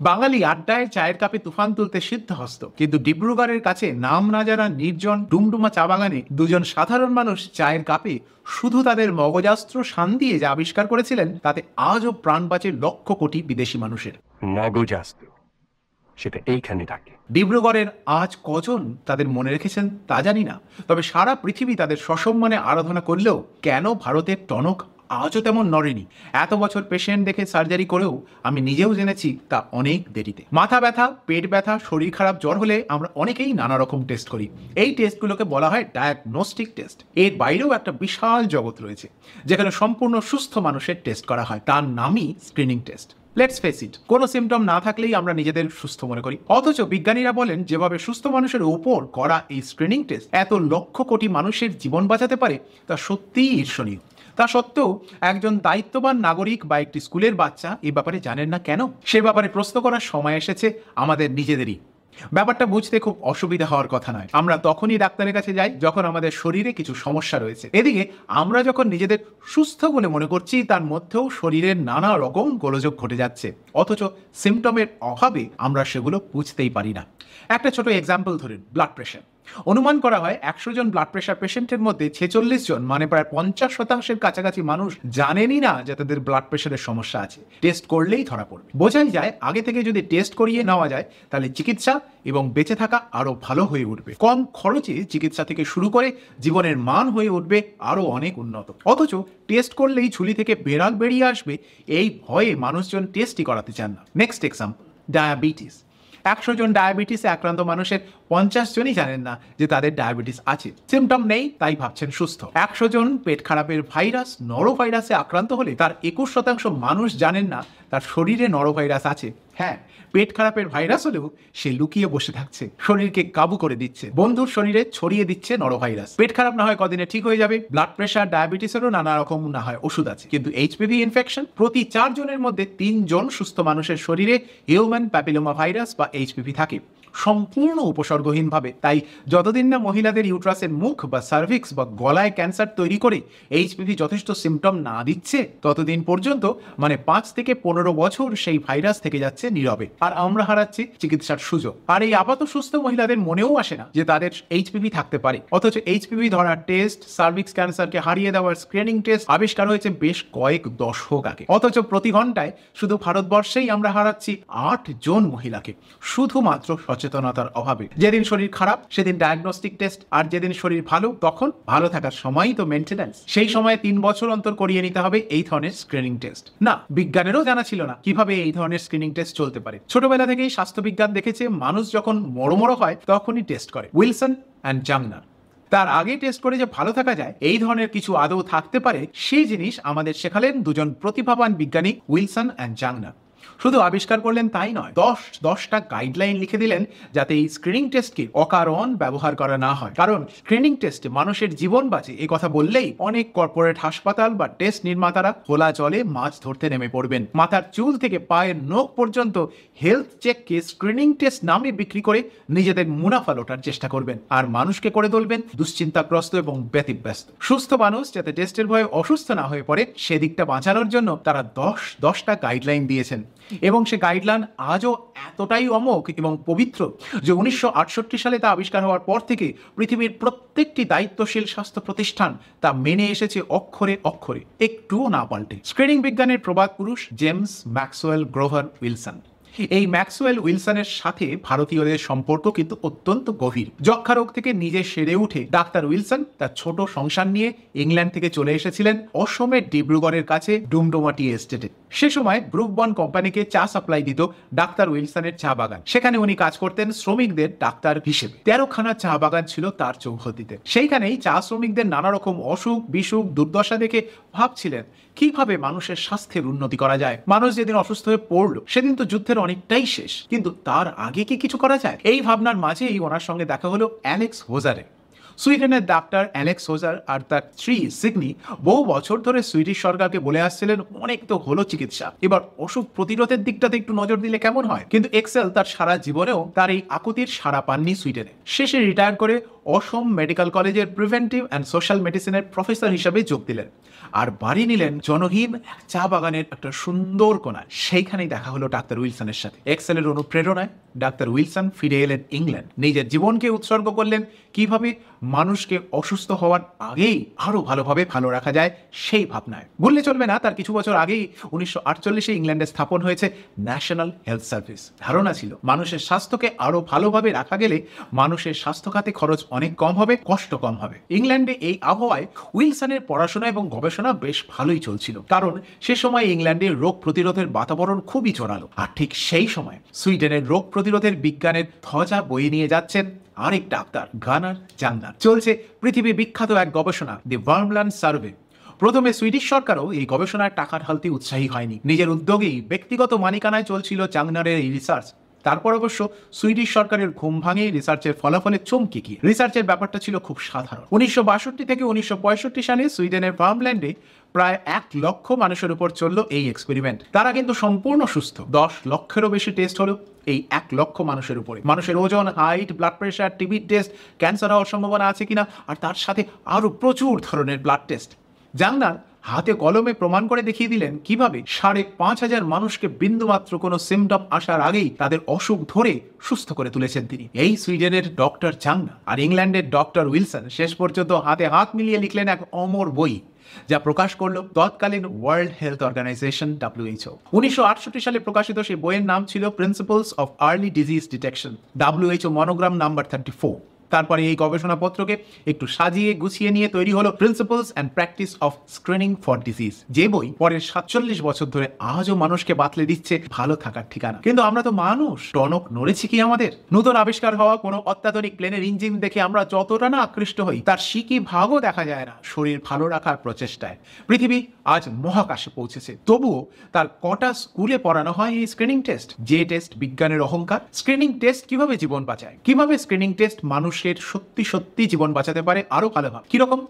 বাঙালি আড্ডায় চায়ের কাপে তুফান তুলতে সিদ্ধহস্ত, কিন্তু ডিব্রুগড়ের কাছে নাম না জানা নির্জন ডুমডুমা চা বাগানে দুজন সাধারণ মানুষ চায়ের কাপে শুধু তাদের মগজাস্ত্র শান দিয়ে যা আবিষ্কার করেছিলেন, তাতে আজও প্রাণ বাঁচে লক্ষ কোটি বিদেশি মানুষের। মগজাস্ত্র, সেটা এইখানে থাকে। ডিব্রুগড়ের আজ কজন তাদের মনে রেখেছেন তা জানি না, তবে সারা পৃথিবী তাদের সসম্মানে আরাধনা করলেও কেন ভারতের টনক আজও তেমন নড়েনি? এত বছর পেশেন্ট দেখে সার্জারি করেও আমি নিজেও জেনেছি তা অনেক দেরিতে। মাথা ব্যথা, পেট ব্যথা, শরীর খারাপ, জ্বর হলে আমরা অনেকেই নানা রকম টেস্ট করি। এই টেস্টগুলোকে বলা হয় ডায়াগনস্টিক টেস্ট। এর বাইরেও একটা বিশাল জগৎ রয়েছে যেখানে সম্পূর্ণ সুস্থ মানুষের টেস্ট করা হয়, তার নামই screening test. Let's face it, কোনো সিমটম না থাকলেই আমরা নিজেদের সুস্থ মনে করি, অথচ বিজ্ঞানীরা বলেন যেভাবে সুস্থ মানুষের ওপর করা এই স্ক্রিনিং টেস্ট এত লক্ষ কোটি মানুষের জীবন বাঁচাতে পারে তা সত্যিই ঈর্ষণীয়। তা সত্ত্বেও একজন দায়িত্ববান নাগরিক বা একটি স্কুলের বাচ্চা এ ব্যাপারে জানেন না কেন? সে ব্যাপারে প্রশ্ন করার সময় এসেছে আমাদের নিজেদেরই। ব্যাপারটা বুঝতে খুব অসুবিধা হওয়ার কথা নয়। আমরা তখনই ডাক্তারের কাছে যাই যখন আমাদের শরীরে কিছু সমস্যা রয়েছে। এদিকে আমরা যখন নিজেদের সুস্থ বলে মনে করছি, তার মধ্যেও শরীরের নানা রকম গোলযোগ ঘটে যাচ্ছে, অথচ সিমটমের অভাবে আমরা সেগুলো বুঝতেই পারি না। একটা ছোট এক্সাম্পল ধরুন, ব্লাড প্রেশার। অনুমান করা হয় 100 জন ব্লাড প্রেশার পেশেন্টের মধ্যে 46 জন, মানে প্রায় 50% কাছাকাছি মানুষ জানেনই না যে তাদের ব্লাড প্রেশারের সমস্যা আছে। টেস্ট করলেই ধরা পড়বে। বোঝাই যায় আগে থেকে যদি টেস্ট করিয়ে নেওয়া যায় তাহলে চিকিৎসা এবং বেঁচে থাকা আরো ভালো হয়ে উঠবে। কম খরচে চিকিৎসা থেকে শুরু করে জীবনের মান হয়ে উঠবে আরো অনেক উন্নত। অথচ টেস্ট করলেই ঝুলি থেকে বেড়াল বেরিয়ে আসবে, এই ভয়ে মানুষজন টেস্টই করাতে চান না। Next example, diabetes. 100 জন ডায়াবেটিসে আক্রান্ত মানুষের 50 জনই জানেন না যে তাদের ডায়াবেটিস আছে। সিমটম নেই তাই ভাবছেন সুস্থ। 100 জন পেট খারাপের ভাইরাস, নরোভাইরাসে আক্রান্ত হলে তার 21% মানুষ জানেন না তার শরীরে নরোভাইরাস আছে। হ্যাঁ, পেট খারাপের ভাইরাস হলেও সে লুকিয়ে বসে থাকছে, শরীরকে কাবু করে দিচ্ছে, বন্ধুর শরীরে ছড়িয়ে দিচ্ছে নরোভাইরাস। পেট খারাপ না হয় কদিনে ঠিক হয়ে যাবে। ব্লাড প্রেশার, ডায়াবেটিসেরও নানা রকম না হয় ওষুধ আছে, কিন্তু এইচপিভি ইনফেকশন, প্রতি 4 জনের মধ্যে 3 জন সুস্থ মানুষের শরীরে হিউম্যান প্যাপিলোমা ভাইরাস বা এইচপিভি থাকে, সম্পূর্ণ উপসর্গহীনভাবে। তাই যতদিন না মহিলাদের ইউট্রাসের মুখ বা সার্ভিক্স বা গলায় ক্যান্সার তৈরি করে এইচপিভি যথেষ্ট সিমটম না দিচ্ছে, ততদিন পর্যন্ত মানে 5 থেকে 15 বছর সেই ভাইরাস থেকে যাচ্ছে নীরবে, আর আমরা হারাচ্ছি চিকিৎসার সুযোগ। আর এই আপাত সুস্থ মহিলাদের মনেও আসে না যে তাদের এইচপিভি থাকতে পারে, অথচ এইচপিভি ধরার টেস্ট, সার্ভিক্স ক্যান্সারকে হারিয়ে দেওয়ার স্ক্রিনিং টেস্ট আবিষ্কার হয়েছে বেশ কয়েক দশক আগে। অথচ প্রতি ঘন্টায় শুধু ভারতবর্ষেই আমরা হারাচ্ছি 8 জন মহিলাকে, শুধুমাত্র সচেতনতার অভাবে। যেদিন শরীর খারাপ সেদিন ডায়াগনস্টিক টেস্ট, আর যেদিন শরীর ভালো তখন ভালো থাকার সময়ই তো মেনটেন্যান্স। সেই সময় 3 বছর অন্তর করিয়ে নিতে হবে এই ধরনের স্ক্রিনিং টেস্ট। না, বিজ্ঞানেরও জানা ছিল না কিভাবে এই ধরনের স্ক্রিনিং টেস্ট চলতে পারে। ছোটবেলা থেকেই স্বাস্থ্যবিজ্ঞান দেখেছে মানুষ যখন মরমর হয় তখনই টেস্ট করে। উইলসন অ্যান্ড জাংনার তার আগে টেস্ট করে যে ভালো থাকা যায়, এই ধরনের কিছু আদৌ থাকতে পারে, সেই জিনিস আমাদের শেখালেন দুজন প্রতিভাবান বিজ্ঞানী, উইলসন অ্যান্ড জাংনার। শুধু আবিষ্কার করলেন তাই নয়, 10টা গাইডলাইন লিখে দিলেন যাতে এই স্ক্রিনিং টেস্টকে অকারণ ব্যবহার করা না হয়। কারণ স্ক্রিনিং টেস্টে মানুষের জীবন বাঁচে এই কথা বললেই অনেক কর্পোরেট হাসপাতাল বা টেস্ট নির্মাতারা খোলা জলে মাছ ধরতে নেমে পড়বেন। মাথার চুল থেকে পায়ের নখ পর্যন্ত হেলথ চেককে স্ক্রিনিং টেস্ট নামে বিক্রি করে নিজেদের মুনাফা লোটার চেষ্টা করবেন, আর মানুষকে করে তুলবেন দুশ্চিন্তাগ্রস্ত এবং ব্যতিব্যস্ত। সুস্থ মানুষ যাতে টেস্টের ভয়ে অসুস্থ না হয়ে পড়ে সেদিকটা বাঁচানোর জন্য তারা 10টা গাইডলাইন দিয়েছেন। এবং সে গাইডলাইন আজও এতটাই অমোঘ এবং পবিত্র যে 1968 সালে তা আবিষ্কার হওয়ার পর থেকে পৃথিবীর প্রত্যেকটি দায়িত্বশীল স্বাস্থ্য প্রতিষ্ঠান তা মেনে এসেছে অক্ষরে অক্ষরে, একটুও না পাল্টে। স্ক্রিনিং বিজ্ঞানের প্রবাদ পুরুষ জেমস ম্যাক্সওয়েল গ্রোভার উইলসন। এই ম্যাক্সওয়েল উইলসনের সাথে ভারতীয়দের সম্পর্ক কিন্তু অত্যন্ত গভীর। যক্ষা রোগ থেকে নিজে সেরে উঠে ডাক্তার উইলসন তার ছোট সংসার নিয়ে ইংল্যান্ড থেকে চলে এসেছিলেন অসমের ডিব্রুগড়ের কাছে ডুমডুমা টি এস্টেটে। সে সময় ব্রুক বন্ড কোম্পানিকে চা সাপ্লাই দিত ডাক্তার উইলসনের চা বাগান। সেখানে উনি কাজ করতেন শ্রমিকদের ডাক্তার হিসেবে। 13খানা চা বাগান ছিল তার চৌহদ্দিতে। সেইখানেই চা শ্রমিকদের নানা রকম অসুখ বিসুখ দুর্দশা দেখে ভাবছিলেন কিভাবে মানুষের স্বাস্থ্যের উন্নতি করা যায়। মানুষ যেদিন অসুস্থ হয়ে পড়লো সেদিন তো যুদ্ধের অনেকটাই শেষ, কিন্তু তার আগে কি কিছু করা যায়? এই ভাবনার মাঝেই ওনার সঙ্গে দেখা হলো অ্যালেক্স হোজারে। সুইডেনের ডাক্তার অ্যালেক্স হোজার আর তার স্ত্রী সিগনি বহু বছর ধরে সুইডিশ সরকারকে বলে আসছিলেন অনেক তো হলো চিকিৎসা, এবার অসুখ প্রতিরোধের দিকটাতে একটু নজর দিলে কেমন হয়। কিন্তু এক্সেল তার সারা জীবনেও তার এই আকুতির সাড়া পাননি সুইডেনে। শেষে রিটায়ার করে অসম মেডিকেল কলেজের প্রিভেন্টিভ অ্যান্ড সোশ্যাল মেডিসিনের প্রফেসর হিসাবে যোগ দিলেন আর বাড়ি নিলেন জনহীন এক চা বাগানের একটা সুন্দর কোণায়। সেইখানেই দেখা হলো ডাক্তার উইলসনের সাথে। এক্সেলের অনুপ্রেরণায় ডাক্তার উইলসন ফিরে এলেন ইংল্যান্ড। নিজের জীবনকে উৎসর্গ করলেন কিভাবে মানুষকে অসুস্থ হওয়ার আগেই আরো ভালোভাবে ভালো রাখা যায় সেই ভাবনায়। ভুললে চলবে না, তার কিছু বছর আগেই 1948 ইংল্যান্ডে স্থাপন হয়েছে ন্যাশনাল হেলথ সার্ভিস। ধারণা ছিল মানুষের স্বাস্থ্যকে আরো ভালোভাবে রাখা গেলে মানুষের স্বাস্থ্য খাতে খরচ অনেক কম হবে, কষ্ট কম হবে। ইংল্যান্ডে এই আবহাওয়ায় উইলসনের পড়াশোনা এবং গবেষণা বেশ ভালোই চলছিল, কারণ সে সময় ইংল্যান্ডে রোগ প্রতিরোধের বাতাবরণ খুবই জোরালো। আর ঠিক সেই সময় সুইডেনের রোগ প্রতিরোধের বিজ্ঞানের ধ্বজা বয়ে নিয়ে যাচ্ছেন আরেক ডাক্তার, গানার জাংনার। চলছে পৃথিবী বিখ্যাত এক গবেষণা, দি ভার্মল্যান্ড সার্ভে। প্রথমে সুইডিশ সরকারও এই গবেষণায় টাকা ঢালতে উৎসাহী হয়নি। নিজের উদ্যোগেই ব্যক্তিগত মালিকানায় চলছিল জাংনারের এই রিসার্চ। তারপর অবশ্য সুইডিশ সরকারের ঘুম ভাঙে রিসার্চের ফলাফলে চমকে গিয়ে। রিসার্চের ব্যাপারটা ছিল খুব সাধারণ। 1962 থেকে 1965 সালে সুইডেনের ভার্মল্যান্ডে প্রায় 1 লক্ষ মানুষের উপর চলল এই এক্সপেরিমেন্ট। তারা কিন্তু সম্পূর্ণ সুস্থ। 10 লক্ষেরও বেশি টেস্ট হলো এই 1 লক্ষ মানুষের উপরে। মানুষের ওজন, height, blood pressure, TB test, cancer হওয়ার সম্ভাবনা আছে কিনা, আর তার সাথে আরো প্রচুর ধরনের ব্লাড টেস্ট। জাংনার হাতে কলমে প্রমাণ করে দেখিয়ে দিলেন কিভাবে 5,500 মানুষকে বিন্দুমাত্র কোনো সিমটম আসার আগেই তাদের অসুখ ধরে সুস্থ করে তুলেছেন তিনি। এই সুইডেনের ডক্টর জাংনার আর ইংল্যান্ডের ডক্টর উইলসন শেষ পর্যন্ত হাতে হাত মিলিয়ে লিখলেন এক অমর বই, যা প্রকাশ করলো তৎকালীন ওয়ার্ল্ড হেলথ অর্গানাইজেশন WHO। 1968 সালে প্রকাশিত সেই বইয়ের নাম ছিল principles of early disease detection, WHO monogram number 34। তারপরে এই গবেষণাপত্রকে একটু সাজিয়ে গুছিয়ে নিয়ে তৈরি হলো principles and practice of screening for disease, যে বই পরের 47 বছর ধরে আজও মানুষকে বাতলে দিচ্ছে ভালো থাকার ঠিকানা। কিন্তু আমরা তো মানুষ, টনক নড়েছে কি আমাদের? নতুন আবিষ্কার হওয়া কোনো অত্যাধুনিক প্লেনের ইঞ্জিন দেখে আমরা যতটা না আকৃষ্ট হই, তার সিকি ভাগও দেখা যায় না শরীর ভালো রাখার প্রচেষ্টায়। পৃথিবী আজ মহাকাশে পৌঁছেছে, তবুও তার কটা স্কুলে পড়ানো হয় এই স্ক্রিনিং টেস্ট? যে টেস্ট বিজ্ঞানের অহংকার। স্ক্রিনিং টেস্ট কিভাবে জীবন বাঁচায়? কিভাবে স্ক্রিনিং টেস্ট মানুষের সত্যি সত্যি জীবন বাঁচাতে পারে আরো ভালোভাবে? কিরকম?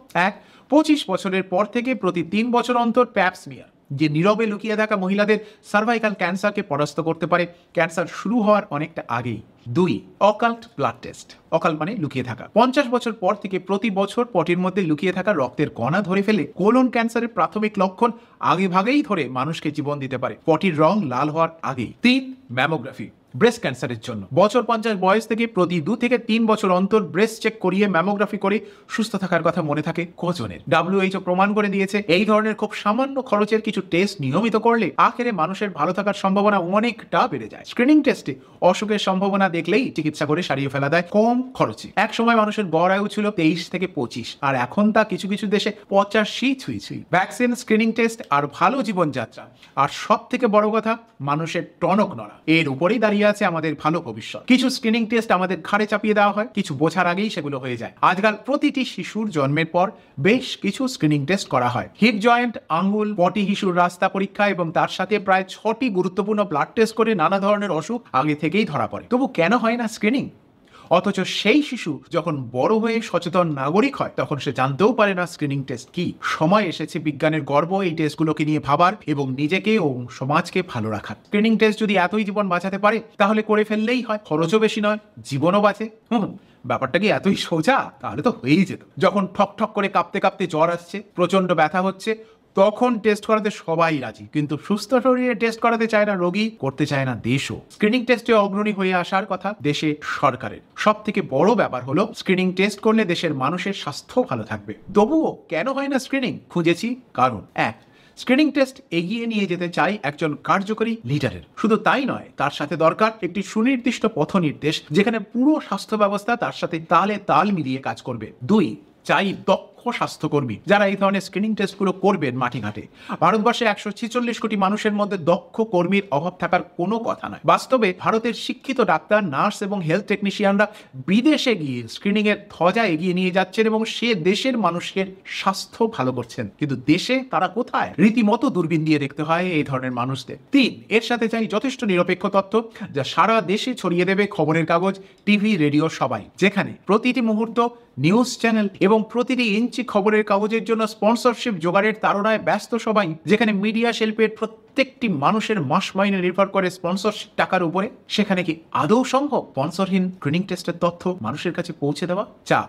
25 বছরের পর থেকে প্রতি 3 বছর অন্তর প্যাপ স্মিয়ার, যে নীরবে লুকিয়ে থাকা মহিলাদের সার্ভাইকাল ক্যান্সারকে পরাস্ত করতে পারে ক্যান্সার শুরু হওয়ার অনেকটা আগেই। 2, অকাল্ট ব্লাড টেস্ট। অকাল্ট মানে লুকিয়ে থাকা। 50 বছর পর থেকে প্রতি বছর পটির মধ্যে লুকিয়ে থাকা রক্তের কণা ধরে ফেলে কোলন ক্যান্সারের প্রাথমিক লক্ষণ আগে ভাগেই ধরে মানুষকে জীবন দিতে পারে পটির রং লাল হওয়ার আগেই। 3, ম্যামোগ্রাফি। ব্রেস্ট ক্যান্সারের জন্য বছর 50 বয়স থেকে প্রতি 2 থেকে 3 বছর অন্তর ব্রেস্ট চেক করিয়ে ম্যামোগ্রাফি করে সুস্থ থাকার কথা মনে থাকে কজনের? WHO প্রমাণ করে দিয়েছে এই ধরনের খুব সামান্য খরচের কিছু টেস্ট নিয়মিত করলে আখেরে মানুষের ভালো থাকার সম্ভাবনা অনেকটা বেড়ে যায়। স্ক্রিনিং টেস্টে অসুখের সম্ভাবনা দেখলেই চিকিৎসা করে সারিয়ে ফেলা যায় কম খরচে। এক সময় মানুষের গড় আয়ু ছিল 23 থেকে 25, আর এখন তা কিছু কিছু দেশে 85 ছুঁই। ভ্যাকসিন, স্ক্রিনিং টেস্ট আর ভালো জীবনযাত্রা, আর সব থেকে বড় কথা মানুষের টনক নড়া, এর উপরেই দাঁড়িয়ে আছে আমাদের ভালো ভবিষ্যৎ। কিছু স্ক্রিনিং টেস্ট আমাদের ঘাড়ে চাপিয়ে দেওয়া হয়, কিছু বোঝার আগেই সেগুলো হয়ে যায়। আজকাল প্রতিটি শিশুর জন্মের পর বেশ কিছু স্ক্রিনিং টেস্ট করা হয়। হিপ জয়েন্ট, আঙ্গুল, পটি শিশুর রাস্তা পরীক্ষা এবং তার সাথে প্রায় 6টি গুরুত্বপূর্ণ ব্লাড টেস্ট করে নানা ধরনের অসুখ আগে থেকেই ধরা পড়ে। তবু কেন হয় না স্ক্রিনিং? অথচ সেই শিশু যখন বড় হয়ে সচেতন নাগরিক হয় তখন সে জানতেও পারে না স্ক্রিনিং টেস্ট কি। সময় এসেছে বিজ্ঞানের গর্ব এই টেস্টগুলোকে নিয়ে ভাবার এবং নিজেকে ও সমাজকে ভালো রাখার। স্ক্রিনিং টেস্ট যদি এতই জীবন বাঁচাতে পারে তাহলে করে ফেললেই হয়, খরচও বেশি নয়, জীবনও বাঁচে। ব্যাপারটা কি এতই সোজা? তাহলে তো হয়েই যেত। যখন ঠক ঠক করে কাঁপতে কাঁপতে জ্বর আসছে, প্রচন্ড ব্যথা হচ্ছে, তখন টেস্ট করাতে সবাই রাজি, কিন্তু সুস্থ শরীরে টেস্ট করাতে চায় না রোগী, করতে চায় না দেশও। স্ক্রিনিং টেস্টে অগ্রণী হয়ে আসার কথা দেশে সরকারের। সব থেকে বড় ব্যাপার হলো স্ক্রিনিং টেস্ট করলে দেশের মানুষের স্বাস্থ্য ভালো থাকবে। তবুও কেন হয় না স্ক্রিনিং? খুঁজেছি কারণ। 1, স্ক্রিনিং টেস্ট এগিয়ে নিয়ে যেতে চাই একজন কার্যকরী লিডারের। শুধু তাই নয়, তার সাথে দরকার একটি সুনির্দিষ্ট পথ নির্দেশ, যেখানে পুরো স্বাস্থ্য ব্যবস্থা তার সাথে তালে তাল মিলিয়ে কাজ করবে। 2, চাই দক্ষ স্বাস্থ্যকর্মী যারা এই ধরনের স্ক্রিনিং টেস্টগুলো করবেন মাঠে ঘাটে। ভারতবর্ষে 146 কোটি মানুষের মধ্যে দক্ষ কর্মীর অভাব থাকার কোনো কথা নয়। বাস্তবে ভারতের শিক্ষিত ডাক্তার, নার্স এবং হেলথ টেকনিশিয়ানরা বিদেশে গিয়ে স্ক্রিনিং এর ধ্বজা এগিয়ে নিয়ে যাচ্ছেন এবং সে দেশের মানুষের স্বাস্থ্য ভালো করছেন। কিন্তু দেশে তারা কোথায়? রীতিমতো দূরবীন দিয়ে দেখতে হয় এই ধরনের মানুষদের। 3, এর সাথে চাই যথেষ্ট নিরপেক্ষ তথ্য যা সারা দেশে ছড়িয়ে দেবে খবরের কাগজ, টিভি, রেডিও সবাই, যেখানে প্রতিটি মুহূর্ত নিউজ চ্যানেল এবং প্রতিটি ইঞ্চি খবরের কাগজের জন্য স্পন্সরশিপ জোগাড়ের তাড়নায় ব্যস্ত সবাই, যেখানে মিডিয়া শিল্পের প্রত্যেকটি মানুষের মাস মাইনে নির্ভর করে স্পন্সরশিপ টাকার উপরে। সেখানে কি আদৌ সম্ভব স্পন্সরহীন স্ক্রিনিং টেস্টের তথ্য মানুষের কাছে পৌঁছে দেওয়া? 4,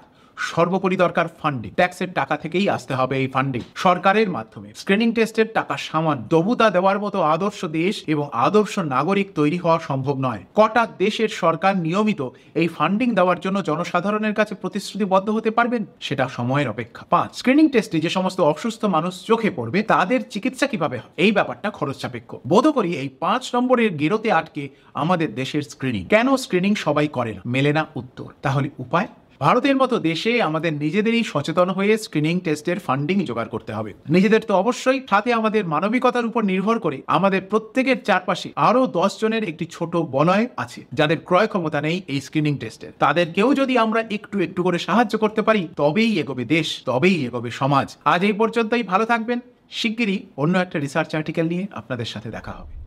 সর্বোপরি দরকার ফান্ডিং। ট্যাক্সের টাকা থেকেই আসতে হবে এই ফান্ডিং। সরকারের মাধ্যমে স্ক্রিনিং টেস্টের টাকা সামান্য, তবু তা দেওয়ার মতো আদর্শ দেশ এবং আদর্শ নাগরিক তৈরি হওয়া সম্ভব নয়। কটা দেশের সরকার নিয়মিত এই ফান্ডিং দেওয়ার জন্য জনসাধারণের কাছে প্রতিশ্রুতিবদ্ধ হতে পারবেন, সেটা সময়ের অপেক্ষা। 5, স্ক্রিনিং টেস্টে যে সমস্ত অসুস্থ মানুষ চোখে পড়বে তাদের চিকিৎসা কিভাবে হবে, এই ব্যাপারটা খরচ সাপেক্ষ। বোধ করি এই 5 নম্বরের গেরোতে আটকে আমাদের দেশের স্ক্রিনিং। কেন স্ক্রিনিং সবাই করে না, মেলে না উত্তর। তাহলে উপায়? ভারতের মতো দেশে আমাদের নিজেদেরই সচেতন হয়ে স্ক্রিনিং টেস্টের ফান্ডিং জোগাড় করতে হবে। নিজেদের তো অবশ্যই, সাথে আমাদের মানবিকতার উপর নির্ভর করে আমাদের প্রত্যেকের চারপাশে আরো 10 জনের একটি ছোট বলয় আছে যাদের ক্রয় ক্ষমতা নেই এই স্ক্রিনিং টেস্টের। তাদেরকেও যদি আমরা একটু একটু করে সাহায্য করতে পারি, তবেই এগোবে দেশ, তবেই এগোবে সমাজ। আজ এই পর্যন্তই, ভালো থাকবেন। শিগগিরই অন্য একটা রিসার্চ আর্টিকেল নিয়ে আপনাদের সাথে দেখা হবে।